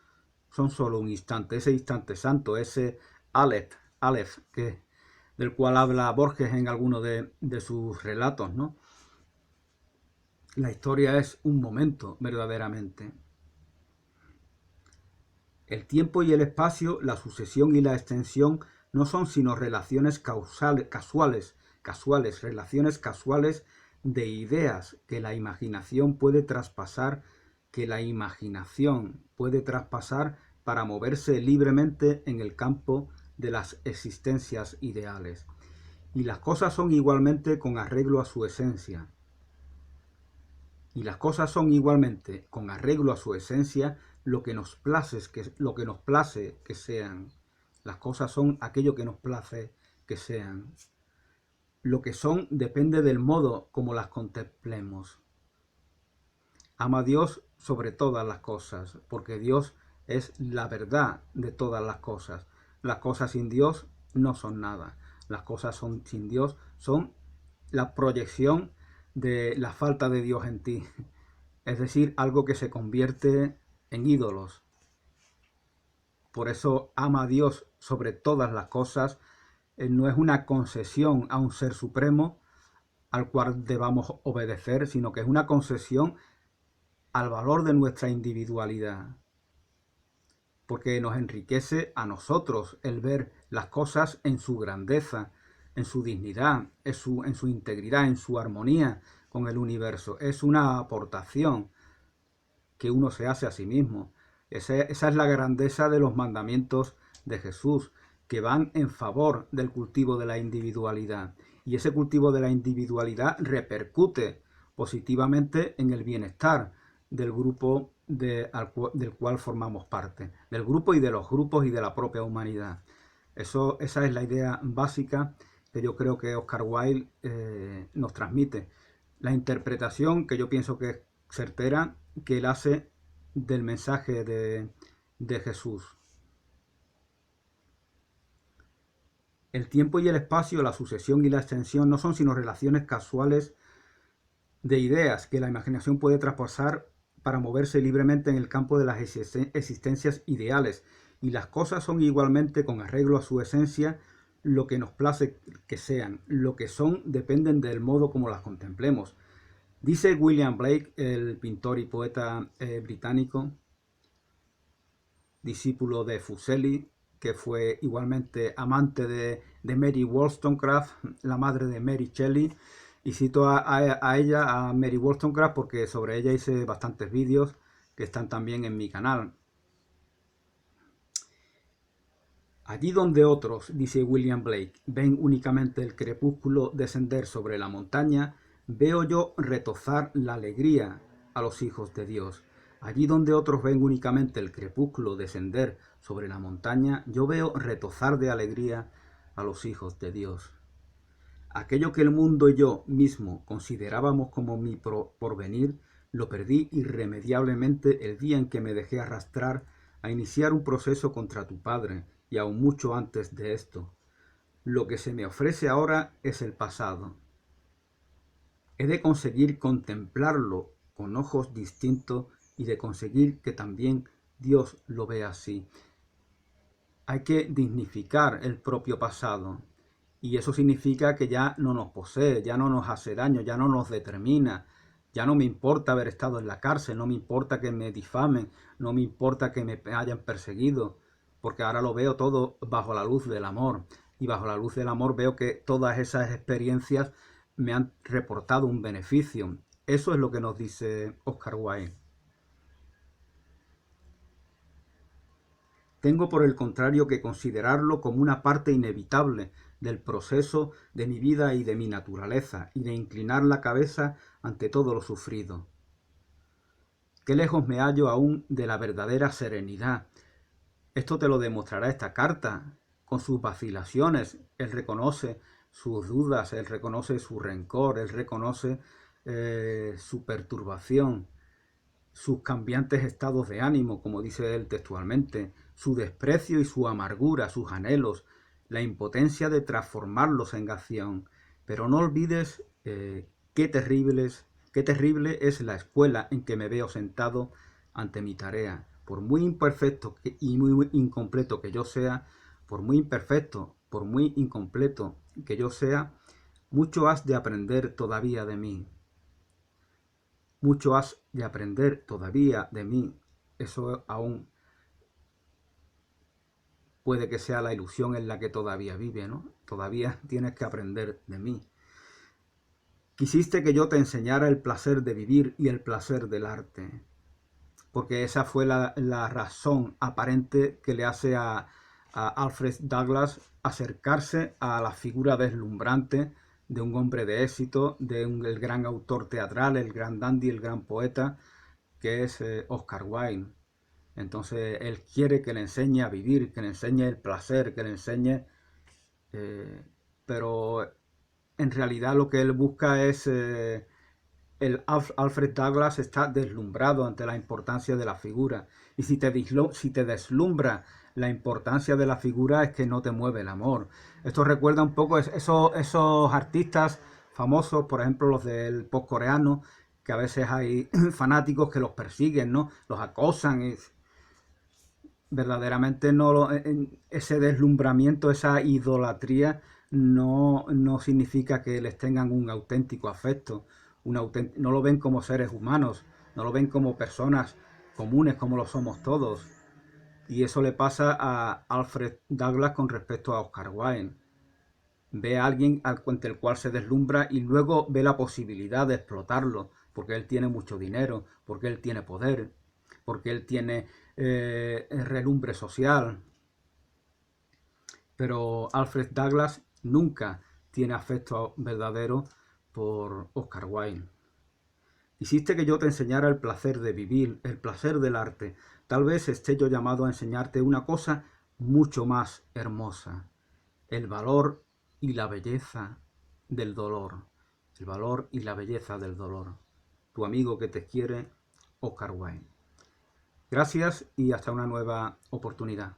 son solo un instante. Ese instante santo, ese Aleph, del cual habla Borges en alguno de sus relatos, ¿no? La historia es un momento, verdaderamente. El tiempo y el espacio, la sucesión y la extensión no son sino relaciones casuales, relaciones casuales de ideas que la imaginación puede traspasar, para moverse libremente en el campo de las existencias ideales. Y las cosas son igualmente con arreglo a su esencia. Lo que nos place que sean. Las cosas son aquello que nos place que sean. Lo que son depende del modo como las contemplemos. Ama a Dios sobre todas las cosas, porque Dios es la verdad de todas las cosas. Las cosas sin Dios no son nada. Las cosas sin Dios son la proyección de la falta de Dios en ti. Es decir, algo que se convierte en ídolos. Por eso ama a Dios sobre todas las cosas. No es una concesión a un ser supremo al cual debamos obedecer, sino que es una concesión al valor de nuestra individualidad. Porque nos enriquece a nosotros el ver las cosas en su grandeza, en su dignidad, en su integridad, en su armonía con el universo. Es una aportación que uno se hace a sí mismo. Esa es la grandeza de los mandamientos de Jesús, que van en favor del cultivo de la individualidad. Y ese cultivo de la individualidad repercute positivamente en el bienestar del grupo del cual formamos parte, del grupo y de los grupos y de la propia humanidad. Esa es la idea básica que yo creo que Oscar Wilde nos transmite. La interpretación que yo pienso que es certera que él hace del mensaje de Jesús. El tiempo y el espacio, la sucesión y la extensión no son sino relaciones casuales de ideas que la imaginación puede traspasar para moverse libremente en el campo de las existencias ideales, y las cosas son igualmente, con arreglo a su esencia, lo que nos place que sean. Lo que son dependen del modo como las contemplemos. Dice William Blake, el pintor y poeta británico, discípulo de Fuseli, que fue igualmente amante de Mary Wollstonecraft, la madre de Mary Shelley, y cito a ella, a Mary Wollstonecraft, porque sobre ella hice bastantes vídeos que están también en mi canal. Allí donde otros, dice William Blake, ven únicamente el crepúsculo descender sobre la montaña, veo yo retozar la alegría a los hijos de Dios. Allí donde otros ven únicamente el crepúsculo descender sobre la montaña, yo veo retozar de alegría a los hijos de Dios. Aquello que el mundo y yo mismo considerábamos como mi porvenir, lo perdí irremediablemente el día en que me dejé arrastrar a iniciar un proceso contra tu padre, y aún mucho antes de esto. Lo que se me ofrece ahora es el pasado. He de conseguir contemplarlo con ojos distintos y de conseguir que también Dios lo vea así. Hay que dignificar el propio pasado, y eso significa que ya no nos posee, ya no nos hace daño, ya no nos determina. Ya no me importa haber estado en la cárcel, no me importa que me difamen, no me importa que me hayan perseguido, porque ahora lo veo todo bajo la luz del amor. Y bajo la luz del amor veo que todas esas experiencias me han reportado un beneficio. Eso es lo que nos dice Oscar Wilde. Tengo por el contrario que considerarlo como una parte inevitable del proceso de mi vida y de mi naturaleza, y de inclinar la cabeza ante todo lo sufrido. Qué lejos me hallo aún de la verdadera serenidad. Esto te lo demostrará esta carta, con sus vacilaciones. Él reconoce sus dudas, él reconoce su rencor, él reconoce su perturbación, sus cambiantes estados de ánimo, como dice él textualmente, su desprecio y su amargura, sus anhelos, la impotencia de transformarlos en acción. Pero no olvides qué Qué terrible es la escuela en que me veo sentado ante mi tarea. Por muy imperfecto y muy incompleto que yo sea, por muy imperfecto, por muy incompleto que yo sea, mucho has de aprender todavía de mí. Mucho has de aprender todavía de mí. Eso aún puede que sea la ilusión en la que todavía vive, ¿no? Todavía tienes que aprender de mí. Quisiste que yo te enseñara el placer de vivir y el placer del arte, porque esa fue la razón aparente que le hace a Alfred Douglas acercarse a la figura deslumbrante de un hombre de éxito, el gran autor teatral, el gran dandy, el gran poeta, que es Oscar Wilde. Entonces él quiere que le enseñe a vivir, que le enseñe el placer, que le enseñe... pero en realidad lo que él busca es... Alfred Douglas está deslumbrado ante la importancia de la figura. Y si te deslumbra la importancia de la figura, es que no te mueve el amor. Esto recuerda un poco esos artistas famosos, por ejemplo los del pop coreano, que a veces hay fanáticos que los persiguen, ¿no? Los acosan y verdaderamente ese deslumbramiento, esa idolatría no significa que les tengan un auténtico afecto, no lo ven como seres humanos, no lo ven como personas comunes como lo somos todos. Y eso le pasa a Alfred Douglas con respecto a Oscar Wilde. Ve a alguien ante el cual se deslumbra y luego ve la posibilidad de explotarlo, porque él tiene mucho dinero, porque él tiene poder, porque él tiene relumbre social. Pero Alfred Douglas nunca tiene afecto verdadero por Oscar Wilde. Hiciste que yo te enseñara el placer de vivir, el placer del arte. Tal vez esté yo llamado a enseñarte una cosa mucho más hermosa, el valor y la belleza del dolor. El valor y la belleza del dolor. Tu amigo que te quiere, Oscar Wilde. Gracias y hasta una nueva oportunidad.